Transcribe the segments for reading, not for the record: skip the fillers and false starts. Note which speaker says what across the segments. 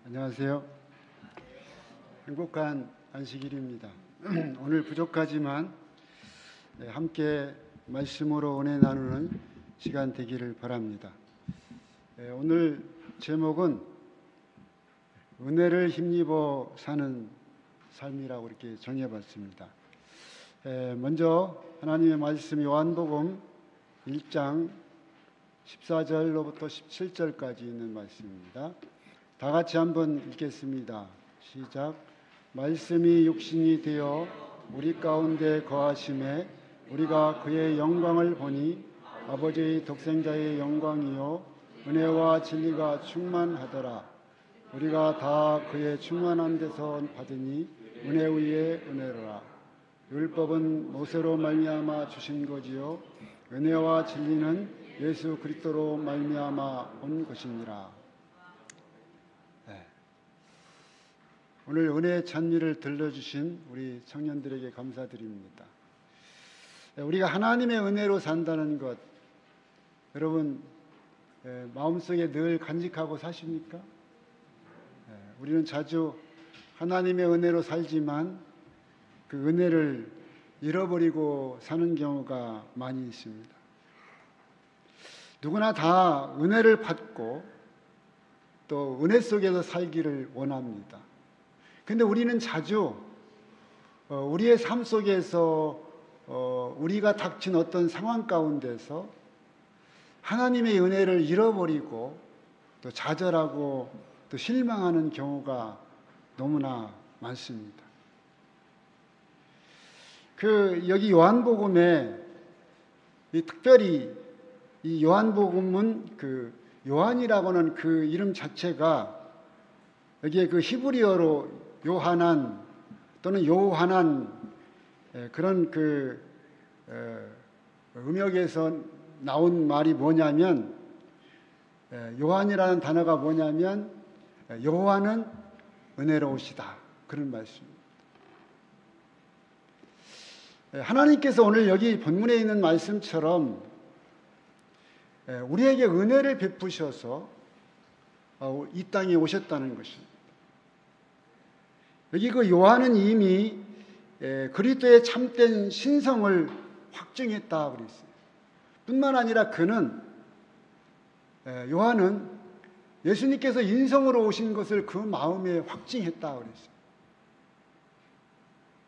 Speaker 1: 안녕하세요. 행복한 안식일입니다. 오늘 부족하지만 함께 말씀으로 은혜 나누는 시간 되기를 바랍니다. 오늘 제목은 은혜를 힘입어 사는 삶이라고 이렇게 정해봤습니다. 먼저 하나님의 말씀 요한복음 1장 14절로부터 17절까지 있는 말씀입니다. 다 같이 한번 읽겠습니다. 시작. 말씀이 육신이 되어 우리 가운데 거하심에 우리가 그의 영광을 보니 아버지의 독생자의 영광이요 은혜와 진리가 충만하더라. 우리가 다 그의 충만한 데서 받으니 은혜 위에 은혜로라. 율법은 모세로 말미암아 주신 거지요 은혜와 진리는 예수 그리스도로 말미암아 온 것이니라. 오늘 은혜의 찬미를 들려주신 우리 청년들에게 감사드립니다. 우리가 하나님의 은혜로 산다는 것, 여러분 마음속에 늘 간직하고 사십니까? 우리는 자주 하나님의 은혜로 살지만 그 은혜를 잃어버리고 사는 경우가 많이 있습니다. 누구나 다 은혜를 받고 또 은혜 속에서 살기를 원합니다. 근데 우리는 자주 우리의 삶 속에서 우리가 닥친 어떤 상황 가운데서 하나님의 은혜를 잃어버리고 또 좌절하고 또 실망하는 경우가 너무나 많습니다. 여기 요한복음에 특별히 이 요한복음은 요한이라고는 그 이름 자체가 여기에 히브리어로 요하난 또는 요한한 그런 음역에서 나온 말이 뭐냐면 요한이라는 단어가 뭐냐면 여호와는 은혜로우시다 그런 말씀입니다. 하나님께서 오늘 여기 본문에 있는 말씀처럼 우리에게 은혜를 베푸셔서 이 땅에 오셨다는 것입니다. 여기 요한은 이미 그리스도의 참된 신성을 확증했다 그랬어요. 뿐만 아니라 요한은 예수님께서 인성으로 오신 것을 그 마음에 확증했다 그랬어요.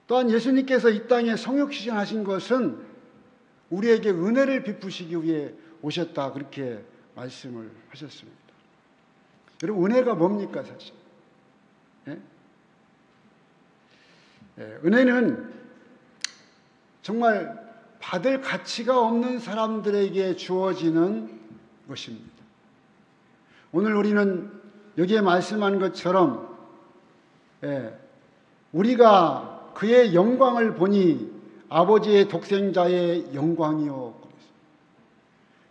Speaker 1: 또한 예수님께서 이 땅에 성육신하신 것은 우리에게 은혜를 베푸시기 위해 오셨다 그렇게 말씀을 하셨습니다. 여러분 은혜가 뭡니까 사실? 은혜는 정말 받을 가치가 없는 사람들에게 주어지는 것입니다. 오늘 우리는 여기에 말씀한 것처럼 우리가 그의 영광을 보니 아버지의 독생자의 영광이요.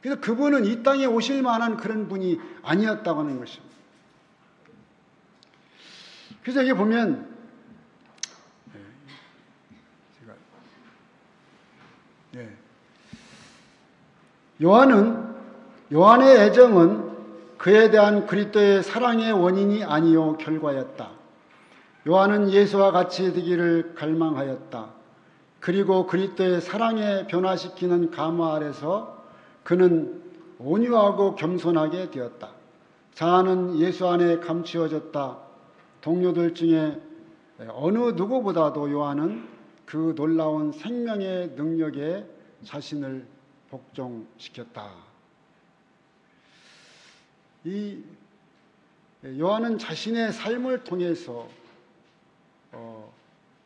Speaker 1: 그래서 그분은 이 땅에 오실 만한 그런 분이 아니었다고 하는 것입니다. 그래서 여기 보면 요한의 애정은 그에 대한 그리스도의 사랑의 원인이 아니요 결과였다. 요한은 예수와 같이 되기를 갈망하였다. 그리고 그리스도의 사랑에 변화시키는 감화 아래서 그는 온유하고 겸손하게 되었다. 자아는 예수 안에 감추어졌다. 동료들 중에 어느 누구보다도 요한은 그 놀라운 생명의 능력에 자신을 복종시켰다. 이 요한은 자신의 삶을 통해서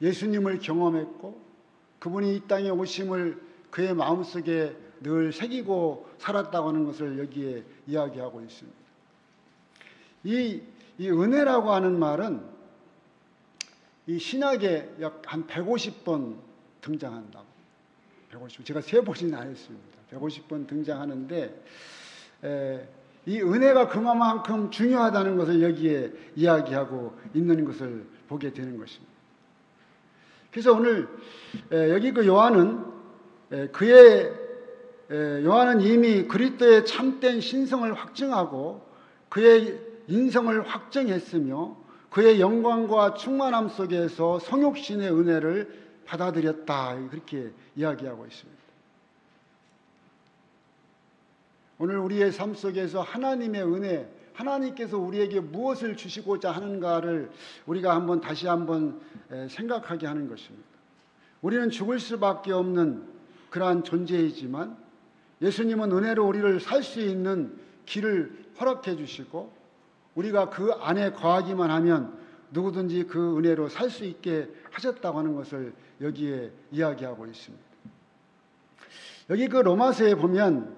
Speaker 1: 예수님을 경험했고 그분이 이 땅에 오심을 그의 마음속에 늘 새기고 살았다고 하는 것을 여기에 이야기하고 있습니다. 이 은혜라고 하는 말은 이 신약에 약 한 150번 등장한다고. 150번. 제가 세보지는 않았습니다. 150번 등장하는데 이 은혜가 그만큼 중요하다는 것을 여기에 이야기하고 있는 것을 보게 되는 것입니다. 그래서 오늘 여기 요한은 요한은 이미 그리스도의 참된 신성을 확증하고 그의 인성을 확정했으며 그의 영광과 충만함 속에서 성육신의 은혜를 받아들였다. 그렇게 이야기하고 있습니다. 오늘 우리의 삶 속에서 하나님의 은혜, 하나님께서 우리에게 무엇을 주시고자 하는가를 우리가 다시 한번 생각하게 하는 것입니다. 우리는 죽을 수밖에 없는 그러한 존재이지만 예수님은 은혜로 우리를 살 수 있는 길을 허락해 주시고 우리가 그 안에 거하기만 하면 누구든지 그 은혜로 살 수 있게 하셨다고 하는 것을 여기에 이야기하고 있습니다. 여기 그 로마서에 보면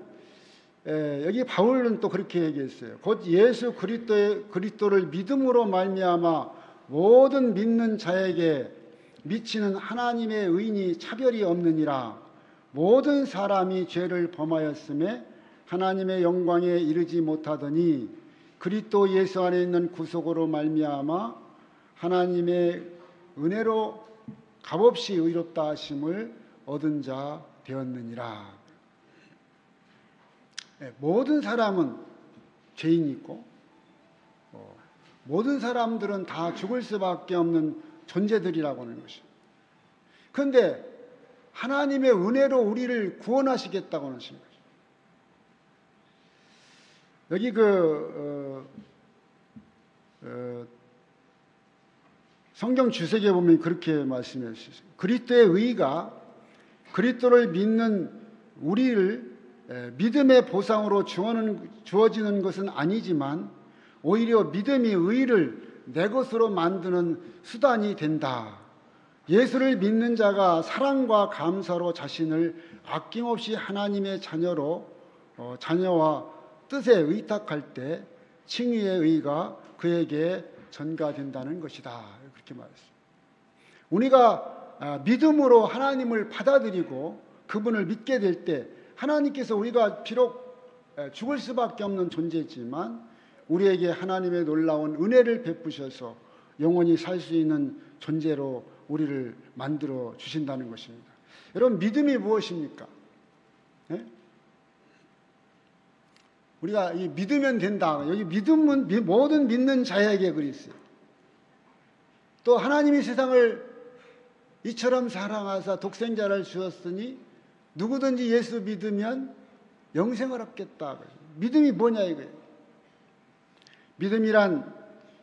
Speaker 1: 여기 바울은 또 그렇게 얘기했어요. 곧 예수 그리스도를 믿음으로 말미암아 모든 믿는 자에게 미치는 하나님의 의인이 차별이 없느니라. 모든 사람이 죄를 범하였음에 하나님의 영광에 이르지 못하더니 그리스도 예수 안에 있는 구속으로 말미암아 하나님의 은혜로 값없이 의롭다 하심을 얻은 자 되었느니라. 모든 사람은 죄인이 있고 모든 사람들은 다 죽을 수밖에 없는 존재들이라고 하는 것입니다. 그런데 하나님의 은혜로 우리를 구원하시겠다고 하신 거죠. 여기 성경 주석에 보면 그렇게 말씀해 주셨어요. 그리스도의 의가 그리스도를 믿는 우리를 믿음의 보상으로 주어지는 것은 아니지만 오히려 믿음이 의를 내 것으로 만드는 수단이 된다. 예수를 믿는 자가 사랑과 감사로 자신을 아낌없이 하나님의 자녀와 뜻에 의탁할 때 칭의의 의가 그에게 전가된다는 것이다. 그렇게 말했습니다. 우리가 믿음으로 하나님을 받아들이고 그분을 믿게 될 때 하나님께서 우리가 비록 죽을 수밖에 없는 존재지만 우리에게 하나님의 놀라운 은혜를 베푸셔서 영원히 살 수 있는 존재로 우리를 만들어 주신다는 것입니다. 여러분, 믿음이 무엇입니까? 네? 우리가 믿으면 된다. 여기 믿음은 모든 믿는 자에게 그랬어요. 또 하나님이 세상을 이처럼 사랑하사 독생자를 주었으니 누구든지 예수 믿으면 영생을 얻겠다. 믿음이 뭐냐 이거예요. 믿음이란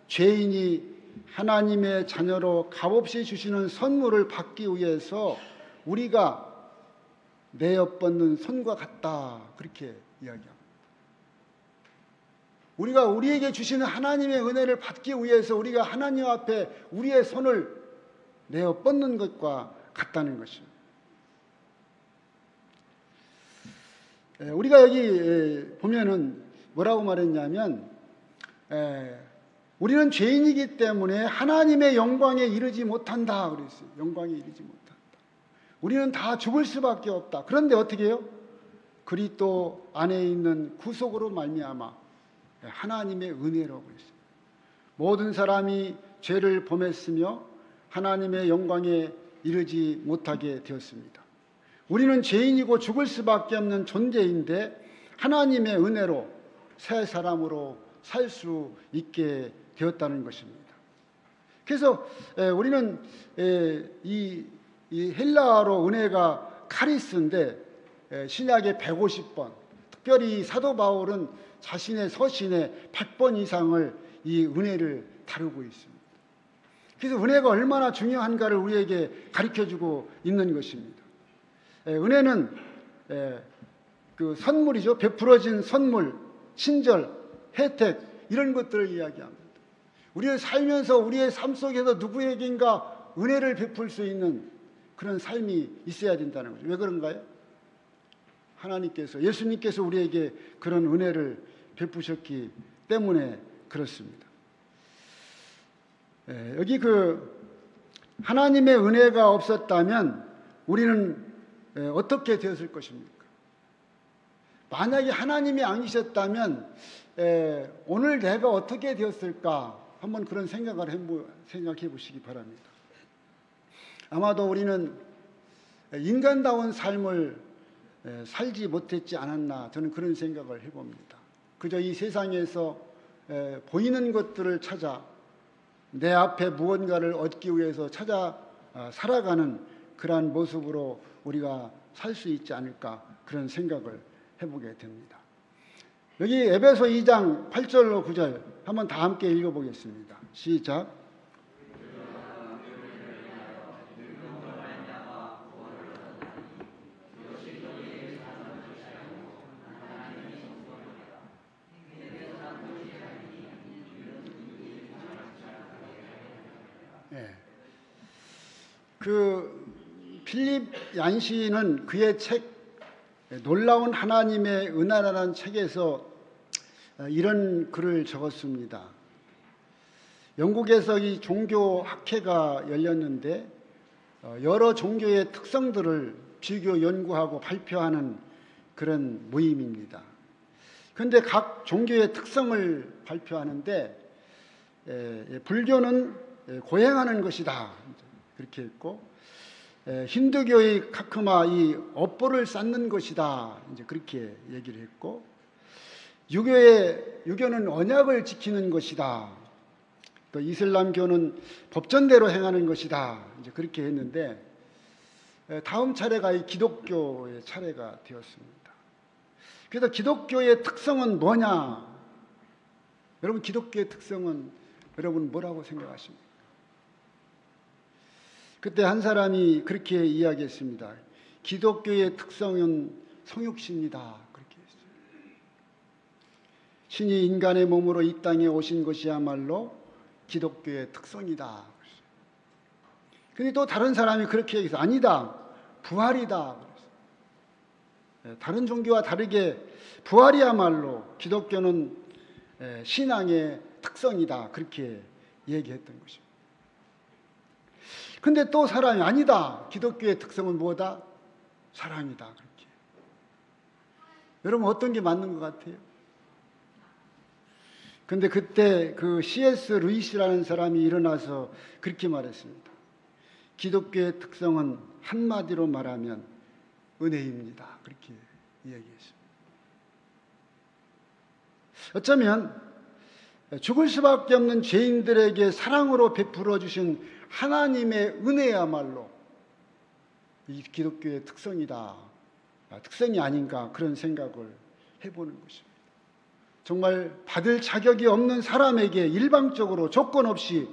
Speaker 1: 죄인이 하나님의 자녀로 값없이 주시는 선물을 받기 위해서 우리가 내어뻗는 손과 같다. 그렇게 이야기합니다. 우리가 우리에게 주시는 하나님의 은혜를 받기 위해서 우리가 하나님 앞에 우리의 손을 내어뻗는 것과 같다는 것입니다. 우리가 여기 보면은 뭐라고 말했냐면 우리는 죄인이기 때문에 하나님의 영광에 이르지 못한다 그랬어요. 영광에 이르지 못한다. 우리는 다 죽을 수밖에 없다. 그런데 어떻게 해요? 그리스도 안에 있는 구속으로 말미암아 하나님의 은혜로 그랬어요. 모든 사람이 죄를 범했으며 하나님의 영광에 이르지 못하게 되었습니다. 우리는 죄인이고 죽을 수밖에 없는 존재인데 하나님의 은혜로 새 사람으로 살 수 있게 되었다는 것입니다. 그래서 우리는 이 헬라어로 은혜가 카리스인데 신약의 150번, 특별히 사도 바울은 자신의 서신에 100번 이상을 이 은혜를 다루고 있습니다. 그래서 은혜가 얼마나 중요한가를 우리에게 가르쳐주고 있는 것입니다. 은혜는 그 선물이죠. 베풀어진 선물, 친절, 혜택 이런 것들을 이야기합니다. 우리가 살면서 우리의 삶 속에서 누구에게인가 은혜를 베풀 수 있는 그런 삶이 있어야 된다는 거죠. 왜 그런가요? 하나님께서, 예수님께서 우리에게 그런 은혜를 베푸셨기 때문에 그렇습니다. 여기 하나님의 은혜가 없었다면 우리는 어떻게 되었을 것입니까? 만약에 하나님이 아니셨다면 오늘 내가 어떻게 되었을까? 한번 그런 생각해 보시기 바랍니다. 아마도 우리는 인간다운 삶을 살지 못했지 않았나 저는 그런 생각을 해봅니다. 그저 이 세상에서 보이는 것들을 찾아 내 앞에 무언가를 얻기 위해서 찾아 살아가는 그러한 모습으로 우리가 살 수 있지 않을까 그런 생각을 해보게 됩니다. 여기 에베소 2장 8절로 9절 한번 다 함께 읽어보겠습니다. 시작. 필립 얀시는 그의 책 놀라운 하나님의 은혜라는 책에서 이런 글을 적었습니다. 영국에서 이 종교 학회가 열렸는데 여러 종교의 특성들을 비교 연구하고 발표하는 그런 모임입니다. 그런데 각 종교의 특성을 발표하는데 불교는 고행하는 것이다 그렇게 했고, 힌두교의 카크마 이 업보를 쌓는 것이다 이제 그렇게 얘기를 했고, 유교는 언약을 지키는 것이다. 또 이슬람교는 법전대로 행하는 것이다 이제 그렇게 했는데, 다음 차례가 이 기독교의 차례가 되었습니다. 그래서 기독교의 특성은 뭐냐? 여러분, 기독교의 특성은 여러분 뭐라고 생각하십니까? 그때 한 사람이 그렇게 이야기했습니다. 기독교의 특성은 성육신이다 그렇게 했어요. 신이 인간의 몸으로 이 땅에 오신 것이야말로 기독교의 특성이다. 근데 또 다른 사람이 그렇게 얘기해서 아니다, 부활이다. 다른 종교와 다르게 부활이야말로 기독교는 신앙의 특성이다 그렇게 얘기했던 것입니다. 근데 또 사람이 아니다, 기독교의 특성은 뭐다? 사랑이다 그렇게. 여러분, 어떤 게 맞는 것 같아요? 근데 그때 그 C.S. 루이스라는 사람이 일어나서 그렇게 말했습니다. 기독교의 특성은 한마디로 말하면 은혜입니다 그렇게 이야기했습니다. 어쩌면 죽을 수밖에 없는 죄인들에게 사랑으로 베풀어 주신 하나님의 은혜야말로 이 기독교의 특성이다, 특성이 아닌가 그런 생각을 해보는 것입니다. 정말 받을 자격이 없는 사람에게 일방적으로 조건 없이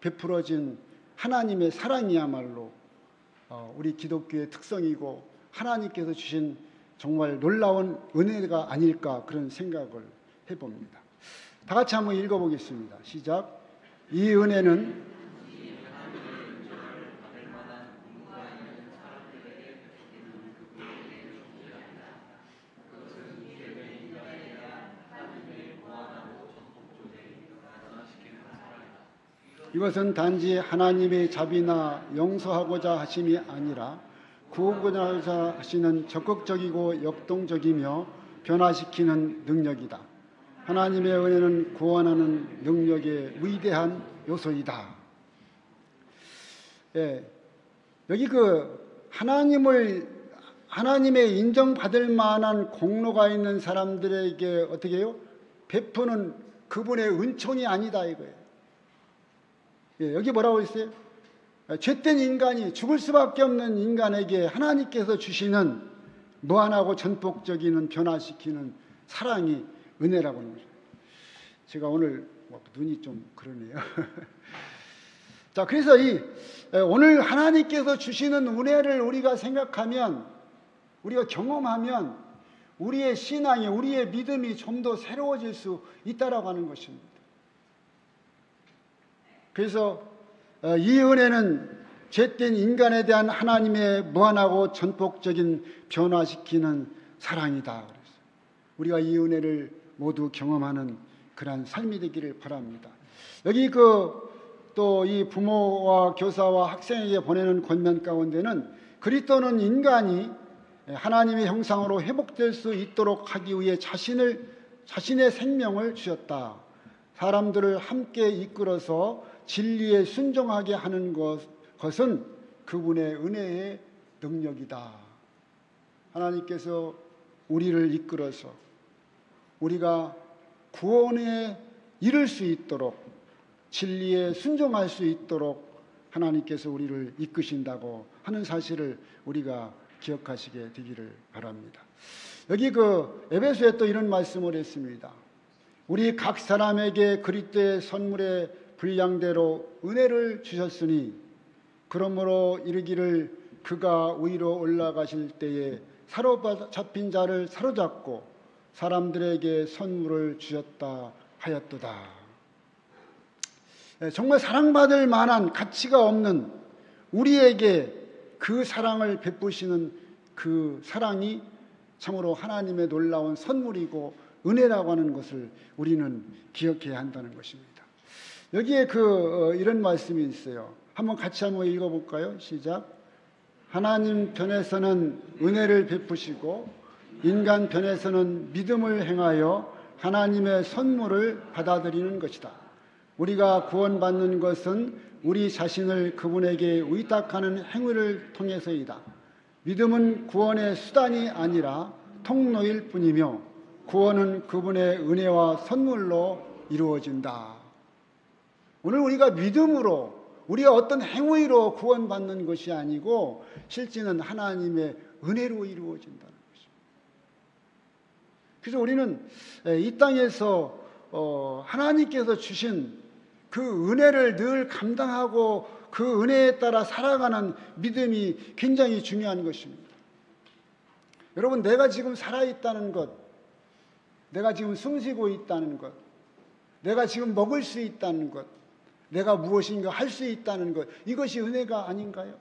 Speaker 1: 베풀어진 하나님의 사랑이야말로 우리 기독교의 특성이고 하나님께서 주신 정말 놀라운 은혜가 아닐까 그런 생각을 해봅니다. 다 같이 한번 읽어보겠습니다. 시작. 이 은혜는 이것은 단지 하나님의 자비나 용서하고자 하심이 아니라 구하고자 하시는 적극적이고 역동적이며 변화시키는 능력이다. 하나님의 은혜는 구원하는 능력의 위대한 요소이다. 여기 하나님의 인정받을 만한 공로가 있는 사람들에게 어떻게 해요? 베푸는 그분의 은총이 아니다 이거예요. 여기 뭐라고 했어요? 죄된 인간이, 죽을 수밖에 없는 인간에게 하나님께서 주시는 무한하고 전폭적인 변화시키는 사랑이 은혜라고 하는 거죠. 제가 오늘 눈이 좀 그러네요. 자, 그래서 오늘 하나님께서 주시는 은혜를 우리가 생각하면, 우리가 경험하면 우리의 신앙이, 우리의 믿음이 좀 더 새로워질 수 있다라고 하는 것입니다. 그래서 이 은혜는 죄된 인간에 대한 하나님의 무한하고 전폭적인 변화시키는 사랑이다. 그래서 우리가 이 은혜를 모두 경험하는 그러한 삶이 되기를 바랍니다. 여기 또 이 부모와 교사와 학생에게 보내는 권면 가운데는 그리스도는 인간이 하나님의 형상으로 회복될 수 있도록 하기 위해 자신의 생명을 주셨다. 사람들을 함께 이끌어서 진리에 순종하게 하는 것은 그분의 은혜의 능력이다. 하나님께서 우리를 이끌어서 우리가 구원의 이룰 수 있도록, 진리에 순종할 수 있도록 하나님께서 우리를 이끄신다고 하는 사실을 우리가 기억하시게 되기를 바랍니다. 여기 에베소에 또 이런 말씀을 했습니다. 우리 각 사람에게 그리스도의 선물의 분량대로 은혜를 주셨으니 그러므로 이르기를 그가 위로 올라가실 때에 사로잡힌 자를 사로잡고 사람들에게 선물을 주셨다 하였도다. 정말 사랑받을 만한 가치가 없는 우리에게 그 사랑을 베푸시는 그 사랑이 참으로 하나님의 놀라운 선물이고 은혜라고 하는 것을 우리는 기억해야 한다는 것입니다. 여기에 이런 말씀이 있어요. 한번 같이 한번 읽어볼까요? 시작. 하나님 편에서는 은혜를 베푸시고 인간 편에서는 믿음을 행하여 하나님의 선물을 받아들이는 것이다. 우리가 구원받는 것은 우리 자신을 그분에게 의탁하는 행위를 통해서이다. 믿음은 구원의 수단이 아니라 통로일 뿐이며 구원은 그분의 은혜와 선물로 이루어진다. 오늘 우리가 믿음으로, 우리가 어떤 행위로 구원받는 것이 아니고 실제는 하나님의 은혜로 이루어진다는 것입니다. 그래서 우리는 이 땅에서 하나님께서 주신 그 은혜를 늘 감당하고 그 은혜에 따라 살아가는 믿음이 굉장히 중요한 것입니다. 여러분, 내가 지금 살아있다는 것, 내가 지금 숨쉬고 있다는 것, 내가 지금 먹을 수 있다는 것, 내가 무엇인가 할 수 있다는 것, 이것이 은혜가 아닌가요?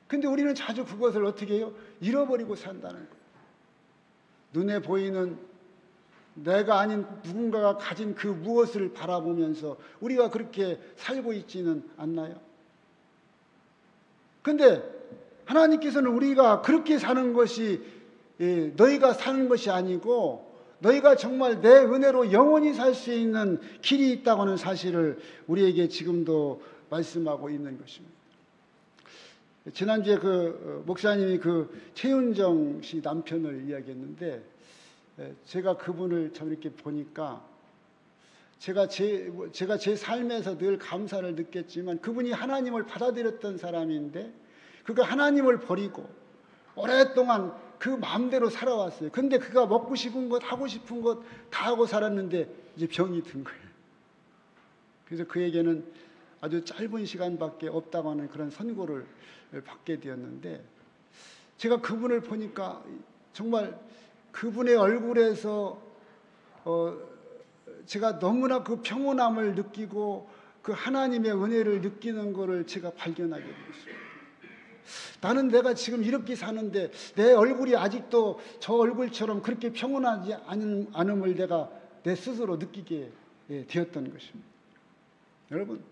Speaker 1: 근데 우리는 자주 그것을 어떻게 해요? 잃어버리고 산다는 거예요. 눈에 보이는 내가 아닌 누군가가 가진 그 무엇을 바라보면서 우리가 그렇게 살고 있지는 않나요? 근데 하나님께서는 우리가 그렇게 사는 것이 너희가 사는 것이 아니고 너희가 정말 내 은혜로 영원히 살 수 있는 길이 있다고 하는 사실을 우리에게 지금도 말씀하고 있는 것입니다. 지난주에 목사님이 최윤정 씨 남편을 이야기했는데 제가 그분을 참 이렇게 보니까 제가 제 삶에서 늘 감사를 느꼈지만 그분이 하나님을 받아들였던 사람인데 그가 하나님을 버리고 오랫동안 그 마음대로 살아왔어요. 근데 그가 먹고 싶은 것, 하고 싶은 것 다 하고 살았는데 이제 병이 든 거예요. 그래서 그에게는 아주 짧은 시간밖에 없다고 하는 그런 선고를 받게 되었는데 제가 그분을 보니까 정말 그분의 얼굴에서 제가 너무나 그 평온함을 느끼고 그 하나님의 은혜를 느끼는 것을 제가 발견하게 됐어요. 나는 내가 지금 이렇게 사는데 내 얼굴이 아직도 저 얼굴처럼 그렇게 평온하지 않음을 내가 내 스스로 느끼게 되었던 것입니다. 여러분,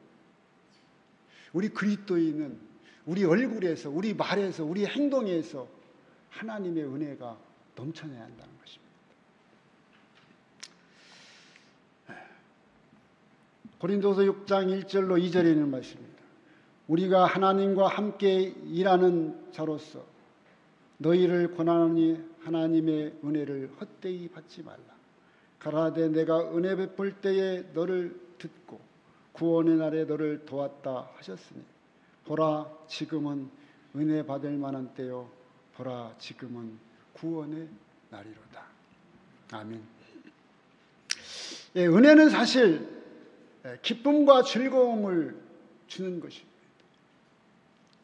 Speaker 1: 우리 그리스도인은 우리 얼굴에서, 우리 말에서, 우리 행동에서 하나님의 은혜가 넘쳐나야 한다는 것입니다. 고린도서 6장 1절로 2절에 있는 말씀입니다. 우리가 하나님과 함께 일하는 자로서 너희를 권하노니 하나님의 은혜를 헛되이 받지 말라. 가라사대 내가 은혜 베풀 때에 너를 듣고 구원의 날에 너를 도왔다 하셨으니 보라 지금은 은혜 받을 만한 때요 보라 지금은 구원의 날이로다. 아멘. 은혜는 사실 기쁨과 즐거움을 주는 것입니다.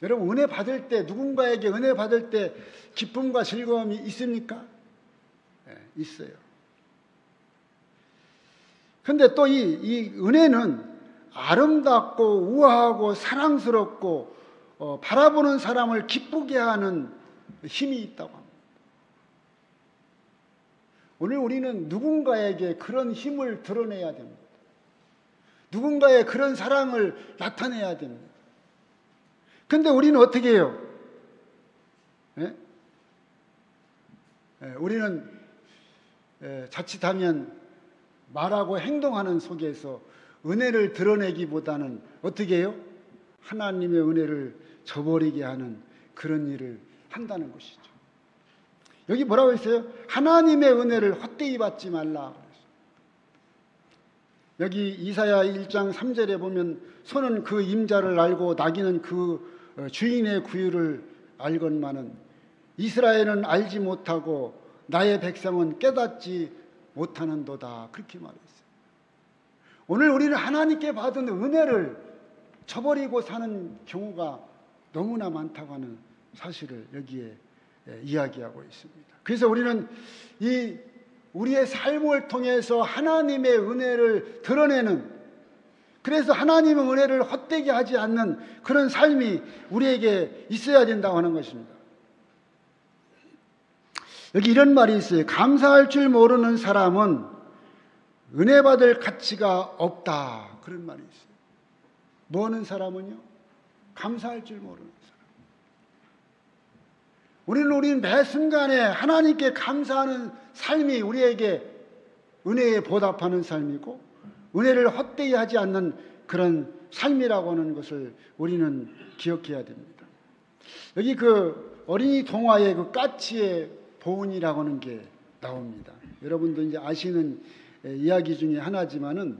Speaker 1: 여러분, 은혜 받을 때, 누군가에게 은혜 받을 때 기쁨과 즐거움이 있습니까? 있어요. 근데 또 이 은혜는 아름답고 우아하고 사랑스럽고 바라보는 사람을 기쁘게 하는 힘이 있다고 합니다. 오늘 우리는 누군가에게 그런 힘을 드러내야 됩니다. 누군가의 그런 사랑을 나타내야 됩니다. 근데 우리는 어떻게 해요? 우리는 자칫하면 말하고 행동하는 속에서 은혜를 드러내기보다는 어떻게 해요? 하나님의 은혜를 저버리게 하는 그런 일을 한다는 것이죠. 여기 뭐라고 했어요? 하나님의 은혜를 헛되이 받지 말라. 여기 이사야 1장 3절에 보면 소는 그 임자를 알고 나귀는 그 주인의 구유를 알건만은 이스라엘은 알지 못하고 나의 백성은 깨닫지 못하는도다. 그렇게 말했어요. 오늘 우리는 하나님께 받은 은혜를 저버리고 사는 경우가 너무나 많다고 하는 사실을 여기에 이야기하고 있습니다. 그래서 우리는 이 우리의 삶을 통해서 하나님의 은혜를 드러내는, 그래서 하나님의 은혜를 헛되게 하지 않는 그런 삶이 우리에게 있어야 된다고 하는 것입니다. 여기 이런 말이 있어요. 감사할 줄 모르는 사람은 은혜 받을 가치가 없다. 그런 말이 있어요. 뭐 하는 사람은요? 감사할 줄 모르는 사람. 우리는 매 순간에 하나님께 감사하는 삶이 우리에게 은혜에 보답하는 삶이고, 은혜를 헛되이 하지 않는 그런 삶이라고 하는 것을 우리는 기억해야 됩니다. 여기 그 어린이 동화의 그 까치의 보은이라고 하는 게 나옵니다. 여러분도 이제 아시는 이야기 중에 하나지만은,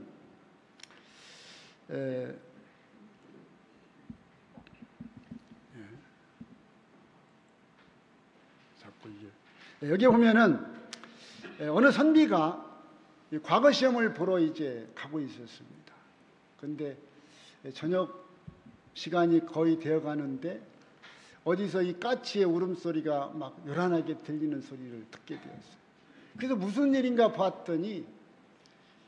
Speaker 1: 여기 보면은 어느 선비가 과거 시험을 보러 이제 가고 있었습니다. 그런데 저녁 시간이 거의 되어 가는데 어디서 이 까치의 울음소리가 막 요란하게 들리는 소리를 듣게 되었어요. 그래서 무슨 일인가 봤더니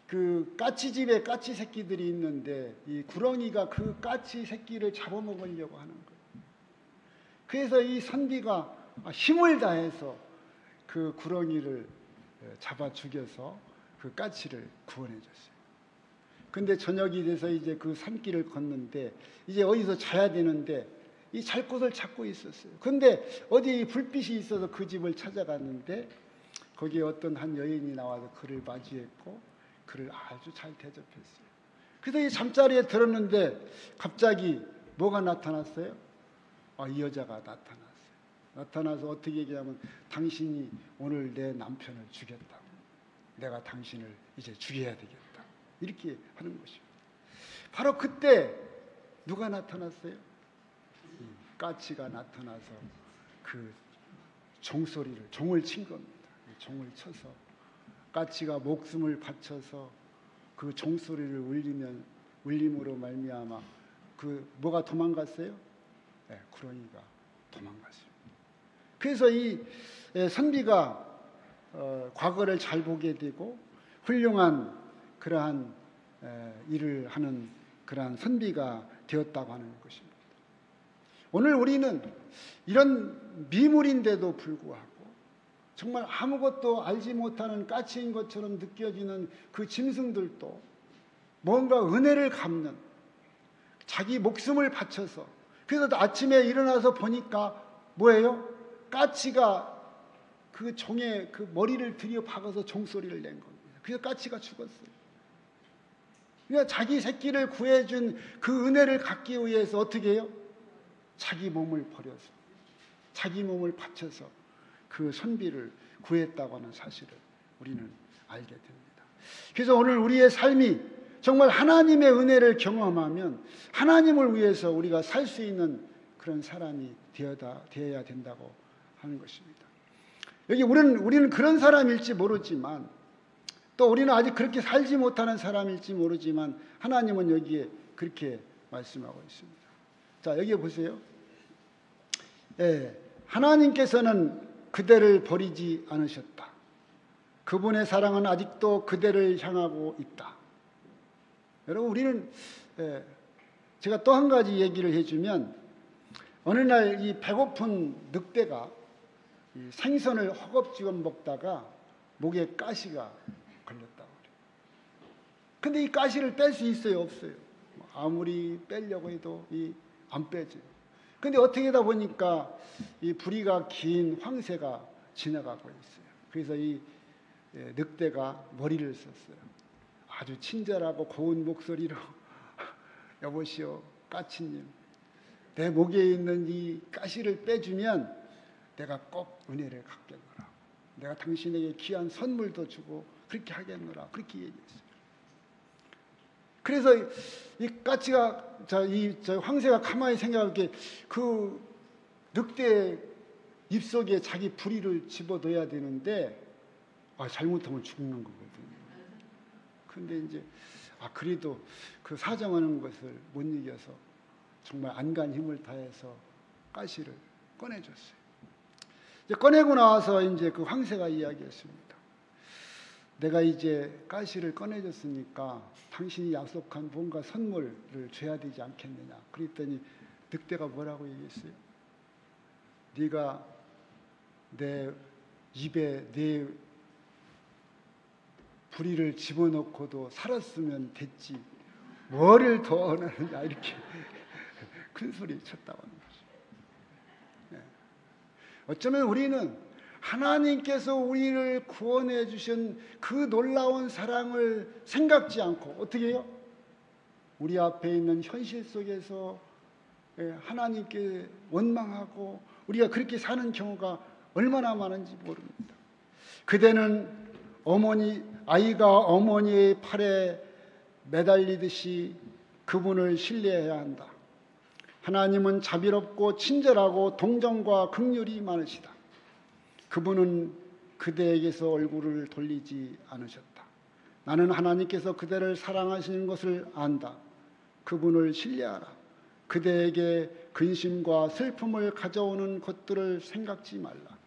Speaker 1: 그 까치집에 까치 새끼들이 있는데 이 구렁이가 그 까치 새끼를 잡아먹으려고 하는 거예요. 그래서 이 선비가 힘을 다해서 그 구렁이를 잡아 죽여서 그 까치를 구원해 줬어요. 근데 저녁이 돼서 이제 그 산길을 걷는데 이제 어디서 자야 되는데 이 잘 곳을 찾고 있었어요. 근데 어디 불빛이 있어서 그 집을 찾아갔는데 거기에 어떤 한 여인이 나와서 그를 맞이했고 그를 아주 잘 대접했어요. 그래서 이 잠자리에 들었는데 갑자기 뭐가 나타났어요? 이 여자가 나타났어요. 나타나서 어떻게 얘기하면 당신이 오늘 내 남편을 죽였다고. 내가 당신을 이제 죽여야 되겠다. 이렇게 하는 것입니다. 바로 그때 누가 나타났어요? 까치가 나타나서 그 종을 친 겁니다. 종을 쳐서 까치가 목숨을 바쳐서 그 종소리를 울림으로 말미암아 그 뭐가 도망갔어요? 구렁이가 도망갔어요. 그래서 이 선비가 과거를 잘 보게 되고 훌륭한 그러한 일을 하는 그러한 선비가 되었다고 하는 것입니다. 오늘 우리는 이런 미물인데도 불구하고 정말 아무것도 알지 못하는 까치인 것처럼 느껴지는 그 짐승들도 뭔가 은혜를 갚는, 자기 목숨을 바쳐서, 그래서 아침에 일어나서 보니까 뭐예요? 까치가 그 종의 그 머리를 들여 박아서 종소리를 낸 겁니다. 그래서 까치가 죽었어요. 그러니까 자기 새끼를 구해준 그 은혜를 갖기 위해서 어떻게 해요? 자기 몸을 버려서, 자기 몸을 바쳐서 그 선비를 구했다고 하는 사실을 우리는 알게 됩니다. 그래서 오늘 우리의 삶이 정말 하나님의 은혜를 경험하면 하나님을 위해서 우리가 살 수 있는 그런 사람이 되어야 된다고 하는 것입니다. 여기 우리는 그런 사람일지 모르지만, 또 우리는 아직 그렇게 살지 못하는 사람일지 모르지만 하나님은 여기에 그렇게 말씀하고 있습니다. 자, 여기 보세요. 하나님께서는 그대를 버리지 않으셨다. 그분의 사랑은 아직도 그대를 향하고 있다. 여러분, 우리는 제가 또 한 가지 얘기를 해주면, 어느 날 이 배고픈 늑대가 이 생선을 허겁지겁 먹다가 목에 가시가 걸렸다고 그래요. 근데 이 가시를 뺄 수 있어요, 없어요? 아무리 빼려고 해도 안 빼져요. 근데 어떻게 하다 보니까 이 부리가 긴 황새가 지나가고 있어요. 그래서 이 늑대가 머리를 썼어요. 아주 친절하고 고운 목소리로 여보시오, 까치님, 내 목에 있는 이 가시를 빼주면 내가 꼭 은혜를 갚겠노라. 내가 당신에게 귀한 선물도 주고 그렇게 하겠노라. 그렇게 얘기했어요. 그래서 이 까치가 저 황새가 가만히 생각하게 그 늑대 입속에 자기 부리를 집어넣어야 되는데 잘못하면 죽는 거거든요. 근데 이제 그래도 그 사정하는 것을 못 이겨서 정말 안간 힘을 다해서 가시를 꺼내줬어요. 이제 꺼내고 나와서 이제 그 황새가 이야기했습니다. 내가 이제 가시를 꺼내줬으니까 당신이 약속한 뭔가 선물을 줘야 되지 않겠느냐. 그랬더니 늑대가 뭐라고 얘기했어요? 네가 내 입에 내 부리를 집어넣고도 살았으면 됐지 뭐를 더 원하느냐, 이렇게 큰 소리 쳤다고 하는 거죠. 네. 어쩌면 우리는 하나님께서 우리를 구원해 주신 그 놀라운 사랑을 생각지 않고 어떻게 해요? 우리 앞에 있는 현실 속에서 하나님께 원망하고 우리가 그렇게 사는 경우가 얼마나 많은지 모릅니다. 그대는 아이가 어머니의 팔에 매달리듯이 그분을 신뢰해야 한다. 하나님은 자비롭고 친절하고 동정과 긍휼이 많으시다. 그분은 그대에게서 얼굴을 돌리지 않으셨다. 나는 하나님께서 그대를 사랑하시는 것을 안다. 그분을 신뢰하라. 그대에게 근심과 슬픔을 가져오는 것들을 생각지 말라.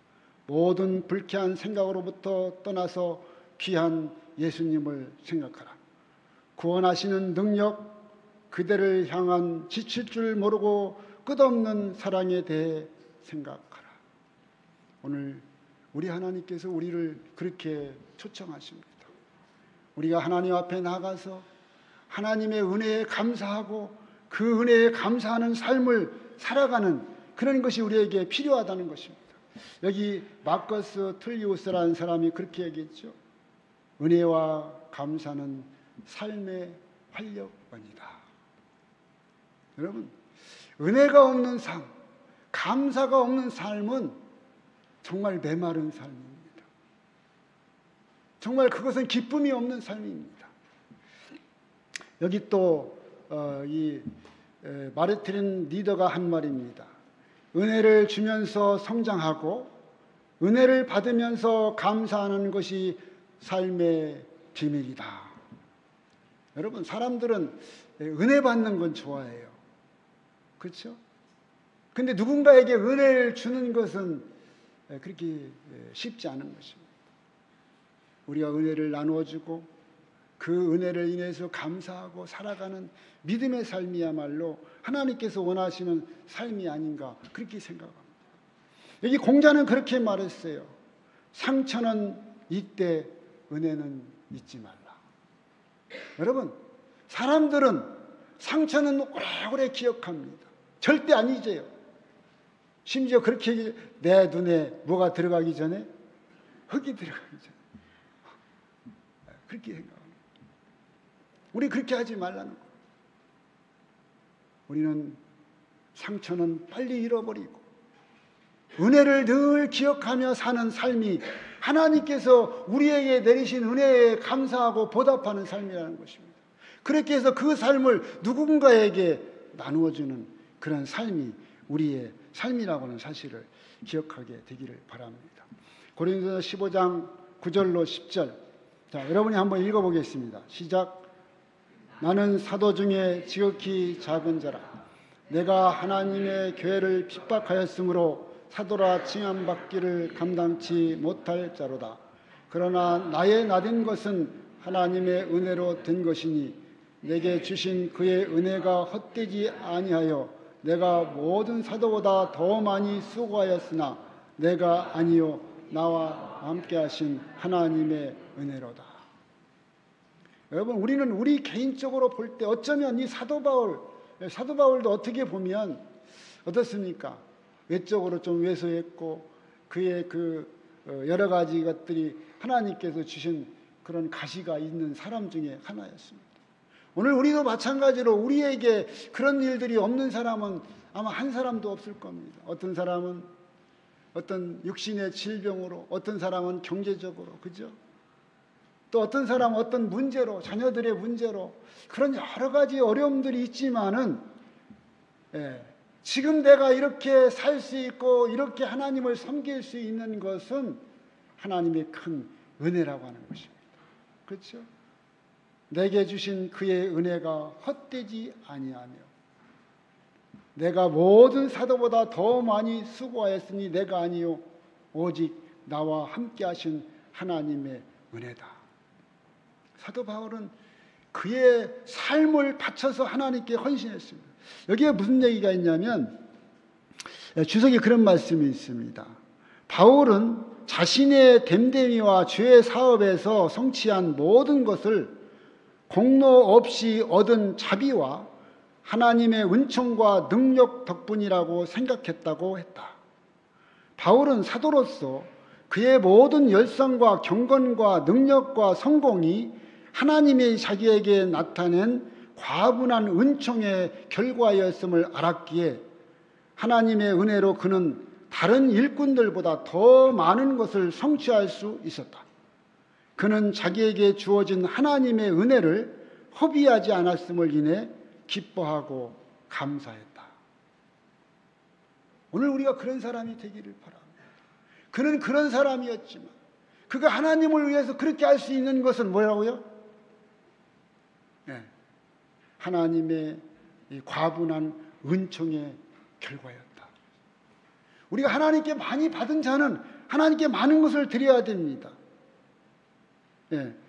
Speaker 1: 모든 불쾌한 생각으로부터 떠나서 귀한 예수님을 생각하라. 구원하시는 능력, 그대를 향한 지칠 줄 모르고 끝없는 사랑에 대해 생각하라. 오늘 우리 하나님께서 우리를 그렇게 초청하십니다. 우리가 하나님 앞에 나가서 하나님의 은혜에 감사하고 그 은혜에 감사하는 삶을 살아가는 그런 것이 우리에게 필요하다는 것입니다. 여기 마커스 툴리우스라는 사람이 그렇게 얘기했죠. 은혜와 감사는 삶의 활력원이다. 여러분, 은혜가 없는 삶, 감사가 없는 삶은 정말 메마른 삶입니다. 정말 그것은 기쁨이 없는 삶입니다. 여기 또 마르틴 리더가 한 말입니다. 은혜를 주면서 성장하고 은혜를 받으면서 감사하는 것이 삶의 비밀이다. 여러분, 사람들은 은혜 받는 건 좋아해요. 그렇죠? 근데 누군가에게 은혜를 주는 것은 그렇게 쉽지 않은 것입니다. 우리가 은혜를 나누어주고 그 은혜를 인해서 감사하고 살아가는 믿음의 삶이야말로 하나님께서 원하시는 삶이 아닌가 그렇게 생각합니다. 여기 공자는 그렇게 말했어요. 상처는 있되 은혜는 잊지 말라. 여러분, 사람들은 상처는 오래오래 기억합니다. 절대 안 잊어요. 심지어 그렇게 내 눈에 뭐가 들어가기 전에 흙이 들어가기 전에 그렇게 생각합니다. 우리 그렇게 하지 말라는 거예요. 우리는 상처는 빨리 잃어버리고 은혜를 늘 기억하며 사는 삶이 하나님께서 우리에게 내리신 은혜에 감사하고 보답하는 삶이라는 것입니다. 그렇게 해서 그 삶을 누군가에게 나누어주는 그런 삶이 우리의 삶이라고 하는 사실을 기억하게 되기를 바랍니다. 고린도서 15장 9절로 10절. 자, 여러분이 한번 읽어보겠습니다. 시작. 나는 사도 중에 지극히 작은 자라. 내가 하나님의 교회를 핍박하였으므로 사도라 칭함받기를 감당치 못할 자로다. 그러나 나의 나된 것은 하나님의 은혜로 된 것이니 내게 주신 그의 은혜가 헛되지 아니하여 내가 모든 사도보다 더 많이 수고하였으나 내가 아니요 나와 함께 하신 하나님의 은혜로다. 여러분, 우리는 우리 개인적으로 볼 때 어쩌면 이 사도 바울도 어떻게 보면 어떻습니까? 외적으로 좀 왜소했고 그의 여러 가지 것들이 하나님께서 주신 그런 가시가 있는 사람 중에 하나였습니다. 오늘 우리도 마찬가지로 우리에게 그런 일들이 없는 사람은 아마 한 사람도 없을 겁니다. 어떤 사람은 어떤 육신의 질병으로, 어떤 사람은 경제적으로, 그죠? 또 어떤 사람은 어떤 문제로, 자녀들의 문제로 그런 여러 가지 어려움들이 있지만은 지금 내가 이렇게 살 수 있고 이렇게 하나님을 섬길 수 있는 것은 하나님의 큰 은혜라고 하는 것입니다. 그렇죠? 내게 주신 그의 은혜가 헛되지 아니하며 내가 모든 사도보다 더 많이 수고하였으니 내가 아니요 오직 나와 함께 하신 하나님의 은혜다. 사도 바울은 그의 삶을 바쳐서 하나님께 헌신했습니다. 여기에 무슨 얘기가 있냐면 주석에 그런 말씀이 있습니다. 바울은 자신의 됨됨이와 주의 사업에서 성취한 모든 것을 공로 없이 얻은 자비와 하나님의 은총과 능력 덕분이라고 생각했다고 했다. 바울은 사도로서 그의 모든 열성과 경건과 능력과 성공이 하나님의 자기에게 나타낸 과분한 은총의 결과였음을 알았기에 하나님의 은혜로 그는 다른 일꾼들보다 더 많은 것을 성취할 수 있었다. 그는 자기에게 주어진 하나님의 은혜를 허비하지 않았음을 인해 기뻐하고 감사했다. 오늘 우리가 그런 사람이 되기를 바랍니다. 그는 그런 사람이었지만 그가 하나님을 위해서 그렇게 할 수 있는 것은 뭐라고요? 하나님의 이 과분한 은총의 결과였다. 우리가 하나님께 많이 받은 자는 하나님께 많은 것을 드려야 됩니다.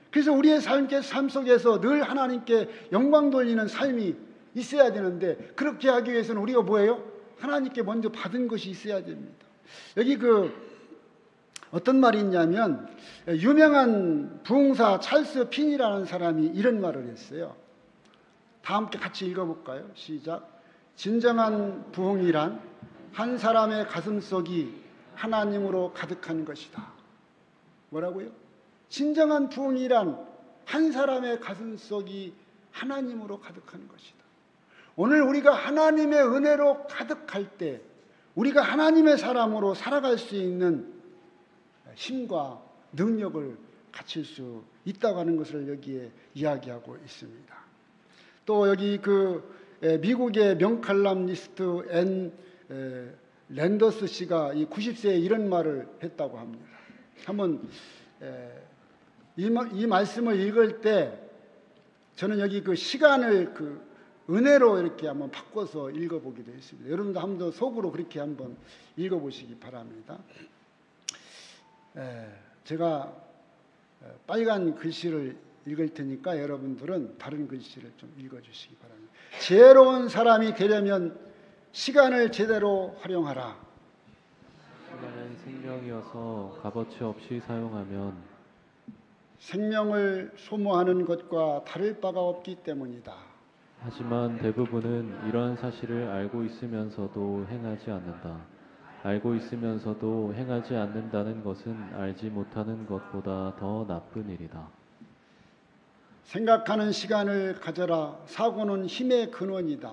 Speaker 1: 그래서 우리의 삶 속에서 늘 하나님께 영광 돌리는 삶이 있어야 되는데 그렇게 하기 위해서는 우리가 뭐예요? 하나님께 먼저 받은 것이 있어야 됩니다. 여기 어떤 말이 있냐면 유명한 부흥사 찰스 핀이라는 사람이 이런 말을 했어요. 다 함께 같이 읽어볼까요? 시작. 진정한 부흥이란 한 사람의 가슴속이 하나님으로 가득한 것이다. 뭐라고요? 진정한 부흥이란 한 사람의 가슴속이 하나님으로 가득한 것이다. 오늘 우리가 하나님의 은혜로 가득할 때 우리가 하나님의 사람으로 살아갈 수 있는 힘과 능력을 갖출 수 있다고 하는 것을 여기에 이야기하고 있습니다. 또 여기 미국의 명칼럼니스트 랜더스 씨가 이 90세에 이런 말을 했다고 합니다. 한번 이 말씀을 읽을 때 저는 여기 시간을 은혜로 이렇게 한번 바꿔서 읽어보기도 했습니다. 여러분도 한번 속으로 그렇게 한번 읽어보시기 바랍니다. 제가 빨간 글씨를 읽을 테니까 여러분들은 다른 글씨를 좀 읽어주시기 바랍니다. 지혜로운 사람이 되려면 시간을 제대로 활용하라.
Speaker 2: 시간은 생명이어서 값어치 없이 사용하면
Speaker 1: 생명을 소모하는 것과 다를 바가 없기 때문이다.
Speaker 2: 하지만 대부분은 이러한 사실을 알고 있으면서도 행하지 않는다. 알고 있으면서도 행하지 않는다는 것은 알지 못하는 것보다 더 나쁜 일이다.
Speaker 1: 생각하는 시간을 가져라. 사고는 힘의 근원이다.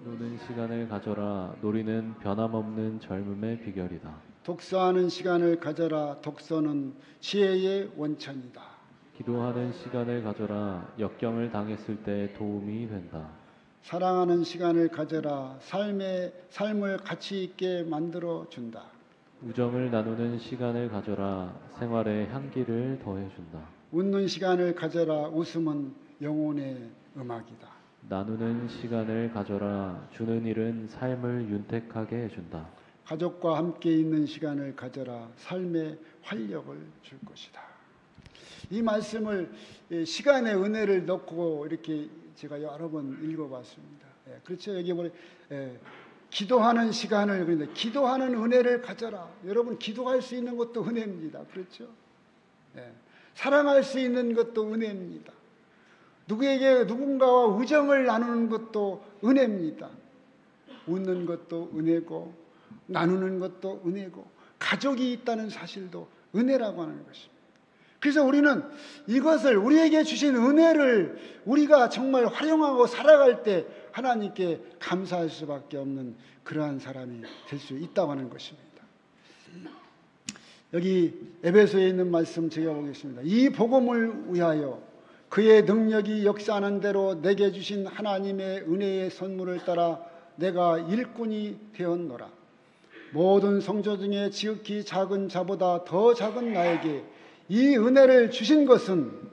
Speaker 2: 노는 시간을 가져라. 놀이는 변함없는 젊음의 비결이다.
Speaker 1: 독서하는 시간을 가져라. 독서는 지혜의 원천이다.
Speaker 2: 기도하는 시간을 가져라. 역경을 당했을 때 도움이 된다.
Speaker 1: 사랑하는 시간을 가져라. 삶을 가치 있게 만들어 준다.
Speaker 2: 우정을 나누는 시간을 가져라. 생활의 향기를 더해준다.
Speaker 1: 웃는 시간을 가져라. 웃음은 영혼의 음악이다.
Speaker 2: 나누는 시간을 가져라. 주는 일은 삶을 윤택하게 해준다.
Speaker 1: 가족과 함께 있는 시간을 가져라. 삶의 활력을 줄 것이다. 이 말씀을 시간의 은혜를 넣고 이렇게 제가 여러 번 읽어봤습니다. 그렇죠. 여기 보면 기도하는 시간을, 그런데 기도하는 은혜를 가져라. 여러분 기도할 수 있는 것도 은혜입니다. 그렇죠. 사랑할 수 있는 것도 은혜입니다. 누군가와 우정을 나누는 것도 은혜입니다. 웃는 것도 은혜고 나누는 것도 은혜고 가족이 있다는 사실도 은혜라고 하는 것입니다. 그래서 우리는 이것을 우리에게 주신 은혜를 우리가 정말 활용하고 살아갈 때 하나님께 감사할 수밖에 없는 그러한 사람이 될 수 있다고 하는 것입니다. 여기 에베소에 있는 말씀 제가 보겠습니다. 이 복음을 위하여 그의 능력이 역사하는 대로 내게 주신 하나님의 은혜의 선물을 따라 내가 일꾼이 되었노라. 모든 성도 중에 지극히 작은 자보다 더 작은 나에게 이 은혜를 주신 것은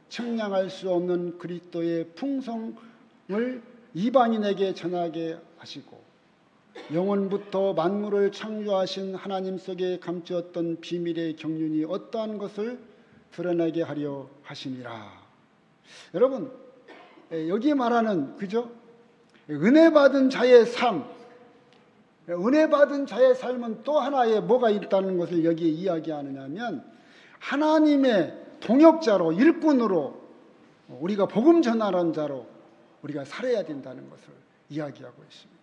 Speaker 1: 측량할 수 없는 그리스도의 풍성을 이방인에게 전하게 하시고 영원부터 만물을 창조하신 하나님 속에 감추었던 비밀의 경륜이 어떠한 것을 드러나게 하려 하심이라. 여러분, 여기 말하는 그죠? 은혜 받은 자의 삶, 은혜 받은 자의 삶은 또 하나의 뭐가 있다는 것을 여기에 이야기하느냐면 하나님의 동역자로 일꾼으로 우리가 복음 전하는 자로 우리가 살아야 된다는 것을 이야기하고 있습니다.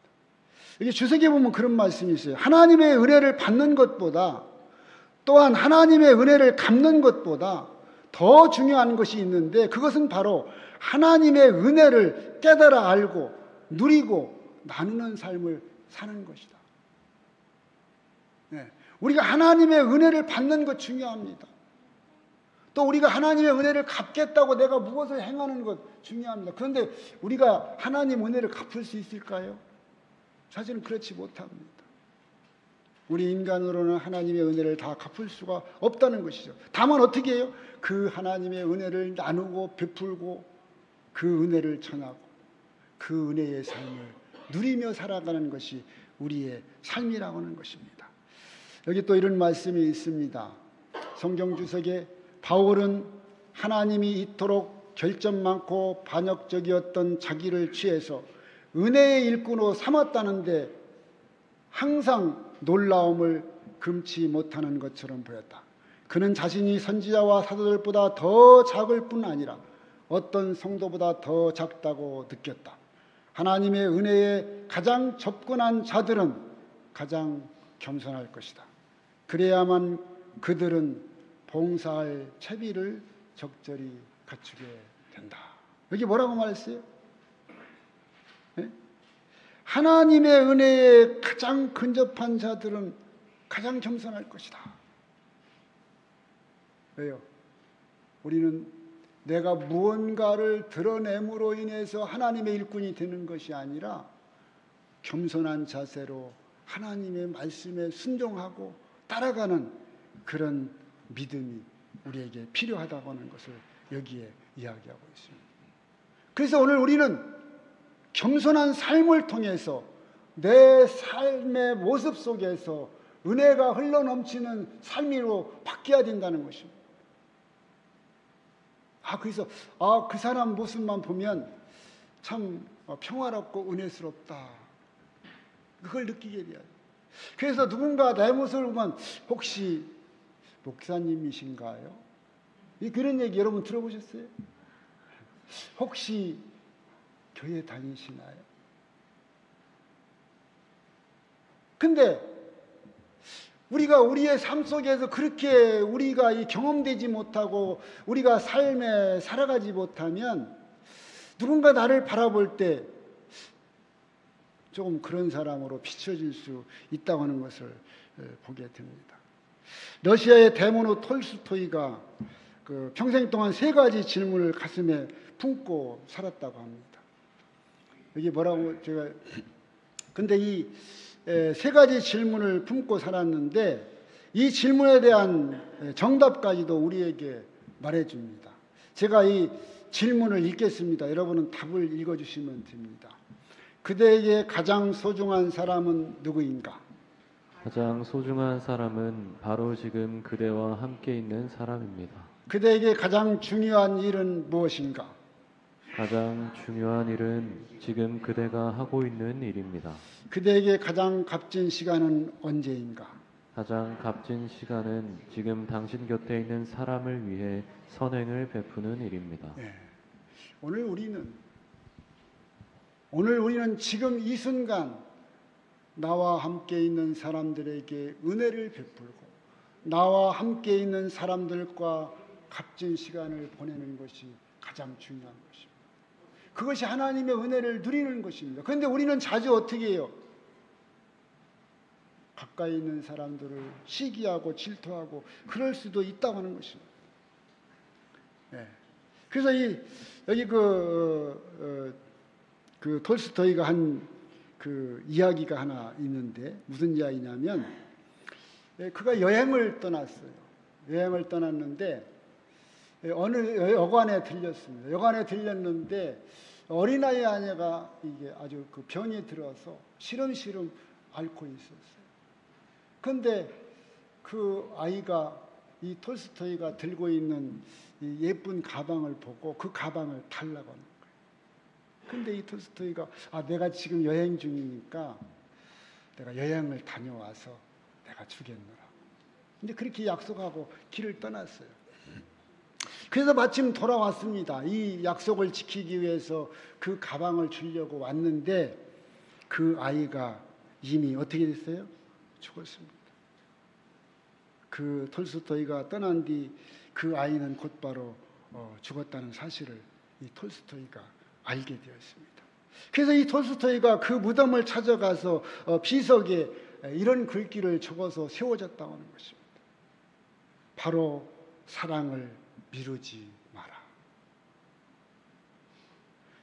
Speaker 1: 여기 주석에 보면 그런 말씀이 있어요. 하나님의 은혜를 받는 것보다 또한 하나님의 은혜를 갚는 것보다 더 중요한 것이 있는데 그것은 바로 하나님의 은혜를 깨달아 알고 누리고 나누는 삶을 사는 것이다. 네. 우리가 하나님의 은혜를 받는 것 중요합니다. 또 우리가 하나님의 은혜를 갚겠다고 내가 무엇을 행하는 것 중요합니다. 그런데 우리가 하나님 은혜를 갚을 수 있을까요? 사실은 그렇지 못합니다. 우리 인간으로는 하나님의 은혜를 다 갚을 수가 없다는 것이죠. 다만 어떻게 해요? 그 하나님의 은혜를 나누고 베풀고 그 은혜를 전하고 그 은혜의 삶을 누리며 살아가는 것이 우리의 삶이라고 하는 것입니다. 여기 또 이런 말씀이 있습니다. 성경 주석에 바울은 하나님이 이토록 결점 많고 반역적이었던 자기를 취해서 은혜의 일꾼으로 삼았다는데 항상 놀라움을 금치 못하는 것처럼 보였다. 그는 자신이 선지자와 사도들보다 더 작을 뿐 아니라 어떤 성도보다 더 작다고 느꼈다. 하나님의 은혜에 가장 접근한 자들은 가장 겸손할 것이다. 그래야만 그들은 봉사할 채비를 적절히 갖추게 된다. 여기 뭐라고 말했어요? 네? 하나님의 은혜에 가장 근접한 자들은 가장 겸손할 것이다. 왜요? 우리는 내가 무언가를 드러냄으로 인해서 하나님의 일꾼이 되는 것이 아니라 겸손한 자세로 하나님의 말씀에 순종하고 따라가는 그런 믿음이 우리에게 필요하다고 하는 것을 여기에 이야기하고 있습니다. 그래서 오늘 우리는 겸손한 삶을 통해서 내 삶의 모습 속에서 은혜가 흘러넘치는 삶으로 바뀌어야 된다는 것입니다. 그래서 그 사람 모습만 보면 참 평화롭고 은혜스럽다. 그걸 느끼게 돼요. 그래서 누군가 내 모습을 보면 혹시 목사님이신가요? 그런 얘기 여러분 들어보셨어요? 혹시 교회 다니시나요? 근데 우리가 우리의 삶 속에서 그렇게 우리가 경험되지 못하고 우리가 삶에 살아가지 못하면 누군가 나를 바라볼 때 조금 그런 사람으로 비춰질 수 있다고 하는 것을 보게 됩니다. 러시아의 대문호 톨스토이가 평생 동안 3가지 질문을 가슴에 품고 살았다고 합니다. 여기 뭐라고 근데 이 3가지 질문을 품고 살았는데 이 질문에 대한 정답까지도 우리에게 말해줍니다. 제가 이 질문을 읽겠습니다. 여러분은 답을 읽어주시면 됩니다. 그대에게 가장 소중한 사람은 누구인가?
Speaker 2: 가장 소중한 사람은 바로 지금 그대와 함께 있는 사람입니다.
Speaker 1: 그대에게 가장 중요한 일은 무엇인가?
Speaker 2: 가장 중요한 일은 지금 그대가 하고 있는 일입니다.
Speaker 1: 그대에게 가장 값진 시간은 언제인가?
Speaker 2: 가장 값진 시간은 지금 당신 곁에 있는 사람을 위해 선행을 베푸는 일입니다.
Speaker 1: 네. 오늘 우리는 지금 이 순간 나와 함께 있는 사람들에게 은혜를 베풀고 나와 함께 있는 사람들과 값진 시간을 보내는 것이 가장 중요한 것입니다. 그것이 하나님의 은혜를 누리는 것입니다. 그런데 우리는 자주 어떻게 해요? 가까이 있는 사람들을 시기하고 질투하고 그럴 수도 있다고 하는 것입니다. 예. 그래서 여기 그 톨스토이가 한 그 이야기가 하나 있는데 무슨 이야기냐면, 그가 여행을 떠났어요. 여행을 떠났는데 어느 여관에 들렸습니다. 여관에 들렸는데 어린아이 아내가 이게 아주 그 병이 들어서 시름시름 앓고 있었어요. 그런데 그 아이가 이 톨스토이가 들고 있는 이 예쁜 가방을 보고 그 가방을 달라고 하는 거예요. 근데 이 톨스토이가 내가 지금 여행 중이니까 내가 여행을 다녀와서 내가 주겠노라. 근데 그렇게 약속하고 길을 떠났어요. 그래서 마침 돌아왔습니다. 이 약속을 지키기 위해서 그 가방을 주려고 왔는데 그 아이가 이미 어떻게 됐어요? 죽었습니다. 그 톨스토이가 떠난 뒤 그 아이는 곧바로 죽었다는 사실을 이 톨스토이가 알게 되었습니다. 그래서 이 톨스토이가 그 무덤을 찾아가서 비석에 이런 글귀를 적어서 세워졌다고 하는 것입니다. 바로 사랑을 미루지 마라.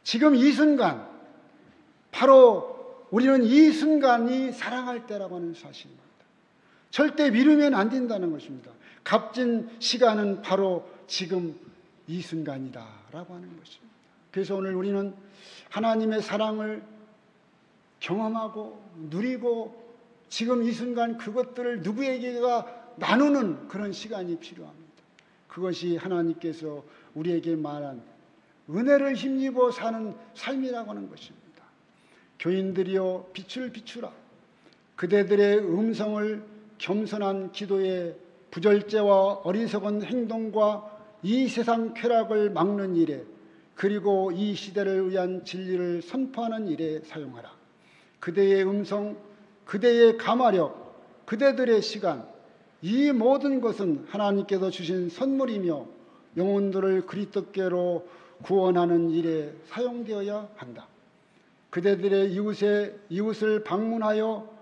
Speaker 1: 지금 이 순간, 바로 우리는 이 순간이 사랑할 때라고 하는 사실입니다. 절대 미루면 안 된다는 것입니다. 값진 시간은 바로 지금 이 순간이다라고 하는 것입니다. 그래서 오늘 우리는 하나님의 사랑을 경험하고 누리고 지금 이 순간 그것들을 누구에게가 나누는 그런 시간이 필요합니다. 그것이 하나님께서 우리에게 말한 은혜를 힘입어 사는 삶이라고 하는 것입니다. 교인들이여 빛을 비추라. 그대들의 음성을 겸손한 기도에 부절제와 어리석은 행동과 이 세상 쾌락을 막는 일에, 그리고 이 시대를 위한 진리를 선포하는 일에 사용하라. 그대의 음성, 그대의 감화력, 그대들의 시간, 이 모든 것은 하나님께서 주신 선물이며 영혼들을 그리스도께로 구원하는 일에 사용되어야 한다. 그대들의 이웃을 방문하여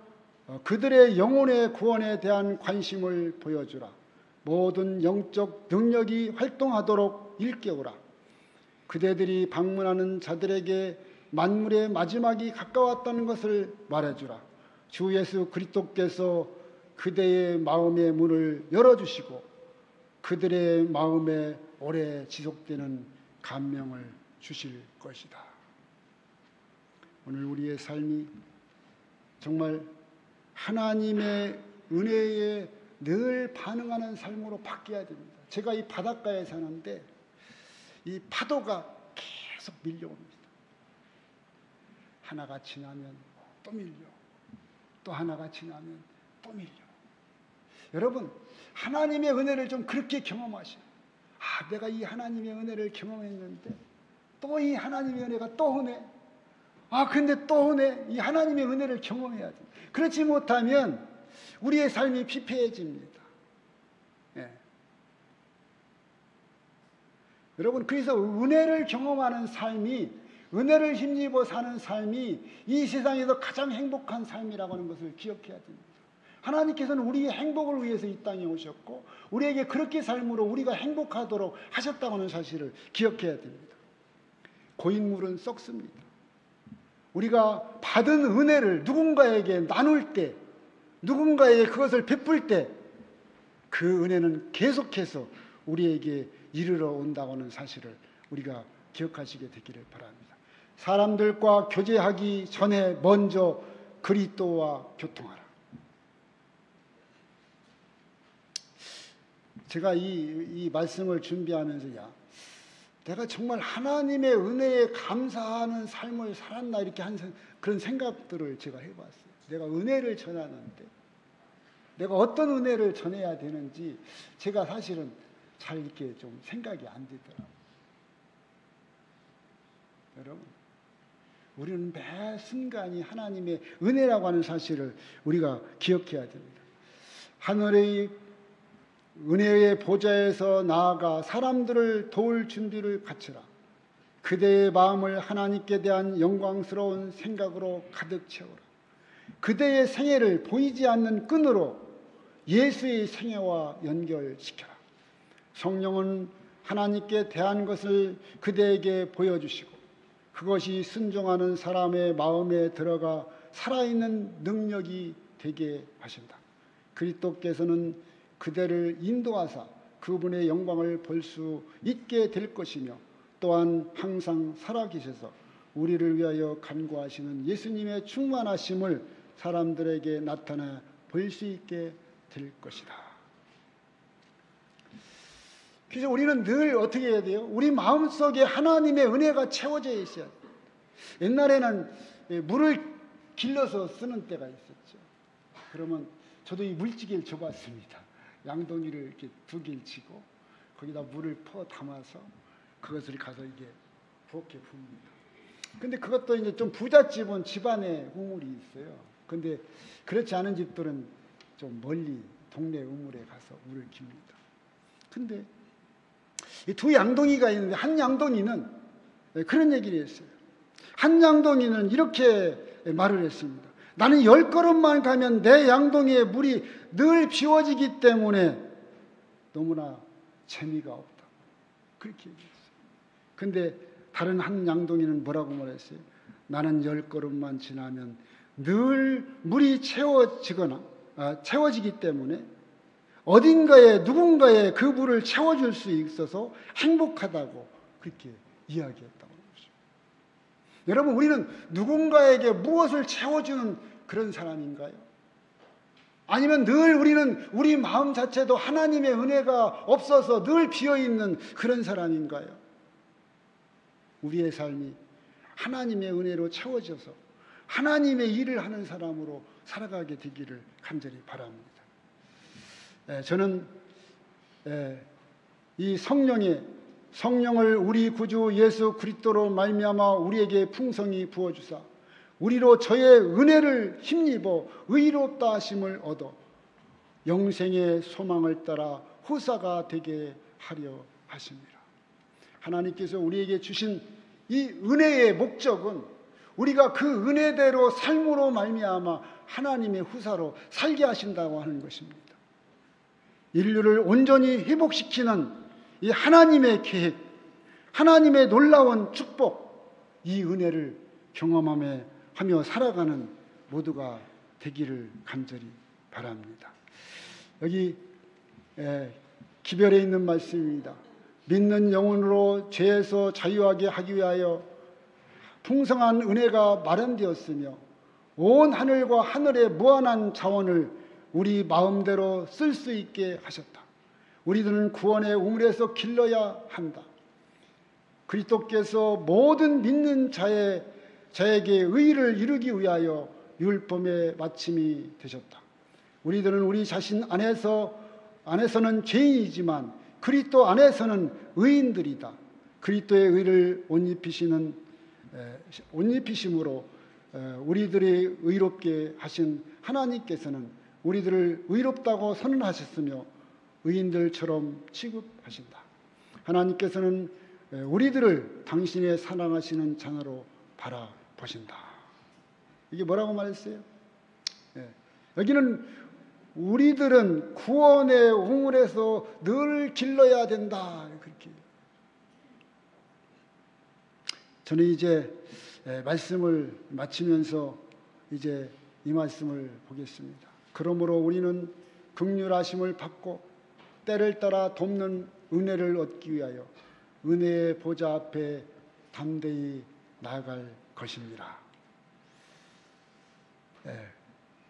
Speaker 1: 그들의 영혼의 구원에 대한 관심을 보여주라. 모든 영적 능력이 활동하도록 일깨우라. 그대들이 방문하는 자들에게 만물의 마지막이 가까웠다는 것을 말해주라. 주 예수 그리스도께서 그대의 마음의 문을 열어주시고 그들의 마음에 오래 지속되는 감명을 주실 것이다. 오늘 우리의 삶이 정말 하나님의 은혜에 늘 반응하는 삶으로 바뀌어야 됩니다. 제가 이 바닷가에 사는데 이 파도가 계속 밀려옵니다. 하나가 지나면 또 밀려, 또 하나가 지나면 또 밀려. 여러분, 하나님의 은혜를 좀 그렇게 경험하시오. 내가 이 하나님의 은혜를 경험했는데 또 이 하나님의 은혜가 또 오네. 근데 또 오네. 이 하나님의 은혜를 경험해야 돼. 그렇지 못하면 우리의 삶이 피폐해집니다. 예. 여러분, 그래서 은혜를 경험하는 삶이, 은혜를 힘입어 사는 삶이 이 세상에서 가장 행복한 삶이라고 하는 것을 기억해야 됩니다. 하나님께서는 우리의 행복을 위해서 이 땅에 오셨고 우리에게 그렇게 삶으로 우리가 행복하도록 하셨다고 하는 사실을 기억해야 됩니다. 고인물은 썩습니다. 우리가 받은 은혜를 누군가에게 나눌 때, 누군가에게 그것을 베풀 때 그 은혜는 계속해서 우리에게 이르러 온다고 하는 사실을 우리가 기억하시게 되기를 바랍니다. 사람들과 교제하기 전에 먼저 그리스도와 교통하라. 제가 이 말씀을 준비하면서 내가 정말 하나님의 은혜에 감사하는 삶을 살았나 이렇게 그런 생각들을 제가 해봤어요. 내가 은혜를 전하는데 내가 어떤 은혜를 전해야 되는지 제가 사실은 잘 이렇게 좀 생각이 안 되더라고요. 여러분, 우리는 매 순간이 하나님의 은혜라고 하는 사실을 우리가 기억해야 됩니다. 하늘의 은혜의 보좌에서 나아가 사람들을 도울 준비를 갖추라. 그대의 마음을 하나님께 대한 영광스러운 생각으로 가득 채우라. 그대의 생애를 보이지 않는 끈으로 예수의 생애와 연결시켜라. 성령은 하나님께 대한 것을 그대에게 보여주시고 그것이 순종하는 사람의 마음에 들어가 살아있는 능력이 되게 하신다. 그리스도께서는 그대를 인도하사 그분의 영광을 볼 수 있게 될 것이며 또한 항상 살아계셔서 우리를 위하여 간구하시는 예수님의 충만하심을 사람들에게 나타내 볼 수 있게 될 것이다. 그래서 우리는 늘 어떻게 해야 돼요? 우리 마음속에 하나님의 은혜가 채워져 있어야 돼요. 옛날에는 물을 길러서 쓰는 때가 있었죠. 그러면 저도 이 물지개를 줘봤습니다. 양동이를 이렇게 2개를 치고 거기다 물을 퍼 담아서 그것을 가서 이게 부엌에 부습니다. 근데 그것도 이제 좀 부잣집은 집안에 우물이 있어요. 근데 그렇지 않은 집들은 좀 멀리 동네 우물에 가서 물을 깁니다. 근데 이 2 양동이가 있는데 한 양동이는 그런 얘기를 했어요. 한 양동이는 이렇게 말을 했습니다. 나는 10걸음만 가면 내 양동이에 물이 늘 비워지기 때문에 너무나 재미가 없다. 그렇게 얘기했어요. 근데 다른 한 양동이는 뭐라고 말했어요? 나는 10걸음만 지나면 늘 물이 채워지기 때문에 어딘가에 누군가에 그 물을 채워줄 수 있어서 행복하다고 그렇게 이야기했다고 그러죠. 여러분, 우리는 누군가에게 무엇을 채워주는 그런 사람인가요? 아니면 늘 우리는 우리 마음 자체도 하나님의 은혜가 없어서 늘 비어있는 그런 사람인가요? 우리의 삶이 하나님의 은혜로 채워져서 하나님의 일을 하는 사람으로 살아가게 되기를 간절히 바랍니다. 저는 이 성령을 우리 구주 예수 그리스도로 말미암아 우리에게 풍성히 부어주사 우리로 저의 은혜를 힘입어 의롭다 하심을 얻어 영생의 소망을 따라 후사가 되게 하려 하십니다. 하나님께서 우리에게 주신 이 은혜의 목적은 우리가 그 은혜대로 삶으로 말미암아 하나님의 후사로 살게 하신다고 하는 것입니다. 인류를 온전히 회복시키는 이 하나님의 계획, 하나님의 놀라운 축복, 이 은혜를 경험하며 살아가는 모두가 되기를 간절히 바랍니다. 여기 기별에 있는 말씀입니다. 믿는 영혼으로 죄에서 자유하게 하기 위하여 풍성한 은혜가 마련되었으며 온 하늘과 하늘의 무한한 자원을 우리 마음대로 쓸 수 있게 하셨다. 우리들은 구원의 우물에서 길러야 한다. 그리스도께서 모든 믿는 자에게 의를 이루기 위하여 율법의 마침이 되셨다. 우리들은 우리 자신 안에서는 죄인이지만 그리스도 안에서는 의인들이다. 그리스도의 의를 옷 입히심으로 우리들이 의롭게 하신 하나님께서는 우리들을 의롭다고 선언하셨으며 의인들처럼 취급하신다. 하나님께서는 우리들을 당신의 사랑하시는 자녀로 바라보신다. 이게 뭐라고 말했어요? 여기는 우리들은 구원의 우물에서 늘 길러야 된다. 그렇게. 저는 이제 말씀을 마치면서 이제 이 말씀을 보겠습니다. 그러므로 우리는 긍휼하심을 받고 때를 따라 돕는 은혜를 얻기 위하여 은혜의 보좌 앞에 담대히 나아갈 것입니다.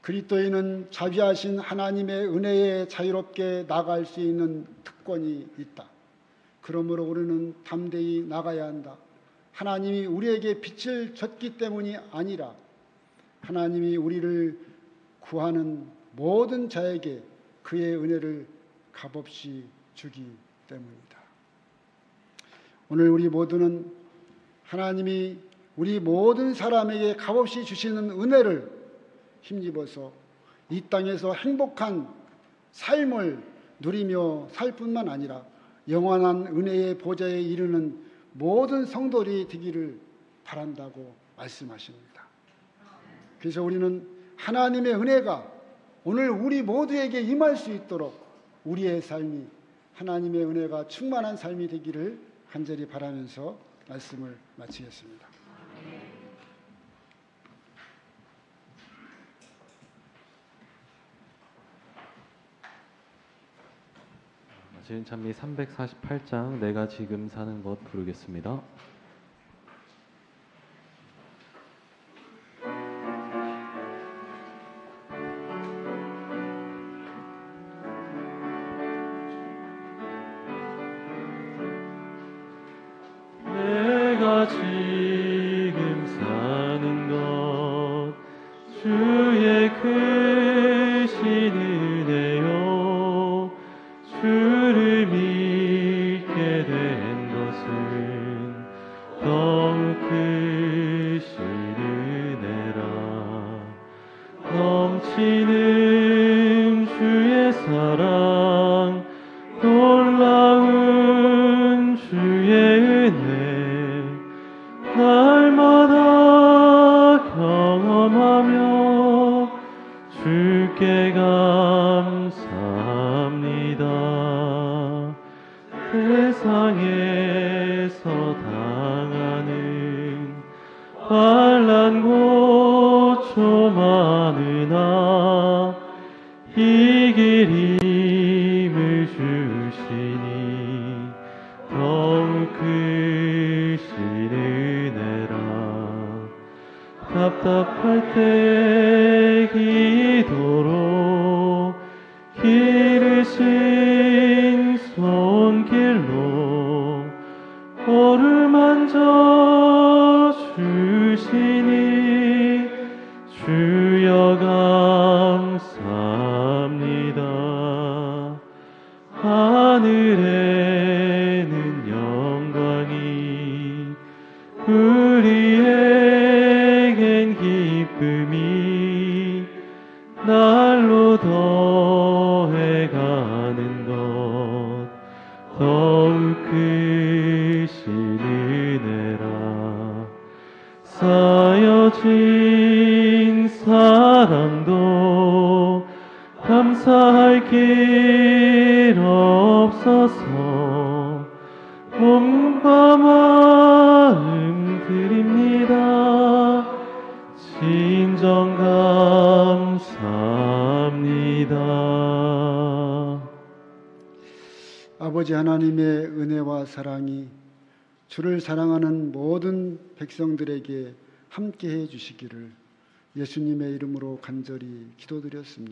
Speaker 1: 그리스도인은 자비하신 하나님의 은혜에 자유롭게 나아갈 수 있는 특권이 있다. 그러므로 우리는 담대히 나가야 한다. 하나님이 우리에게 빛을 줬기 때문이 아니라 하나님이 우리를 구하는 모든 자에게 그의 은혜를 값없이 주기 때문이다. 오늘 우리 모두는 하나님이 우리 모든 사람에게 값없이 주시는 은혜를 힘입어서 이 땅에서 행복한 삶을 누리며 살 뿐만 아니라 영원한 은혜의 보좌에 이르는 모든 성도들이 되기를 바란다고 말씀하십니다. 그래서 우리는 하나님의 은혜가 오늘 우리 모두에게 임할 수 있도록 우리의 삶이 하나님의 은혜가 충만한 삶이 되기를 간절히 바라면서 말씀을 마치겠습니다.
Speaker 2: 지은 찬미 348장 내가 지금 사는 것 부르겠습니다. 내가 지금 사는 것 주의 크신 은혜요 주를 믿게 된 것은 더욱 크신 은혜라. 넘치는 주의 사랑 놀라운 주의 은혜 날마다 경험하며 주께 감사합니다. 세상에서 당하는 환난 고초 많으나 이길 힘을 주시니 더욱 크신 은혜라. 답답할 때 기도로 기르신 손길로 어루만져 주시니 주여 감사합니다. 하늘에는 영광이 우리에겐 기쁨이 날로 더해가는 것 더욱 크신 은혜라. 쌓여진 사랑도 감사할 길 없어서 몸과 마음 드립니다. 진정 감사합니다.
Speaker 1: 아버지 하나님의 은혜와 사랑이 주를 사랑하는 모든 백성들에게 함께해 주시기를 예수님의 이름으로 간절히 기도드렸습니다.